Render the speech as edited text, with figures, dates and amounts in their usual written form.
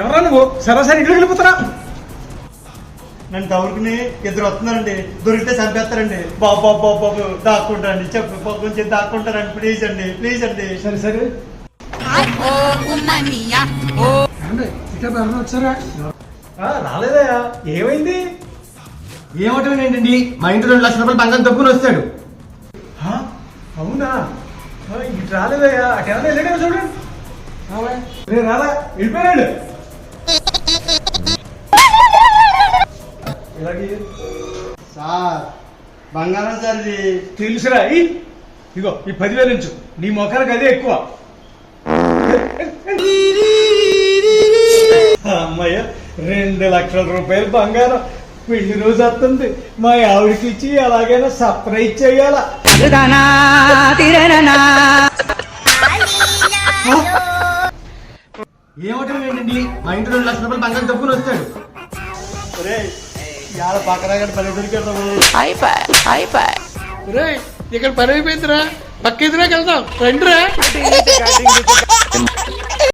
ఎవరా నువ్వు సరాసరి ఇల్లు వెళ్ళిపోతారా? నన్ను తవ్వుకుని ఇద్దరు వస్తున్నారండి, దొరికితే చంపేస్తారండి. బాబు బాబు బాబు బాబు దాక్కుంటారండి, చెప్పు కొంచెం దాక్కుంటారండి, ప్లీజ్ అండి ప్లీజ్ అండి. సరే సరే వచ్చారా? రాలేదయా, ఏమైంది? ఏమంటాడు ఏంటండి, మా ఇంట్లో 2 లక్షల రూపాయలు బంగారం దొబ్బుని వస్తాడు. అవునా? ఇటు రాలేదయ్యా, అటేమన్నా వెళ్ళాడు చూడండి. రే రాలా, వెళ్ళిపోయాడు. సార్ బంగారం సార్ ఇది. తెలుసురా, ఇగో ఈ 10,000 నుంచి నీ మొఖానికి అదే ఎక్కువ. అమ్మయ్య, 2 లక్షల రూపాయలు బంగారం. పెళ్లి రోజు వస్తుంది, మా ఆవిడకి ఇచ్చి ఎలాగైనా సర్ప్రైజ్ చేయాలా. ఏమంటాడు ఏంటండి, మా ఇంట్లో 2 లక్షల రూపాయలు బంగారం దొబ్బుని వస్తాడు. పక్కన పని దొరికాడు. ఇక్కడ పని అయిపోయిందిరా, పక్క ఎదురాకి వెళ్దాం రండిరా.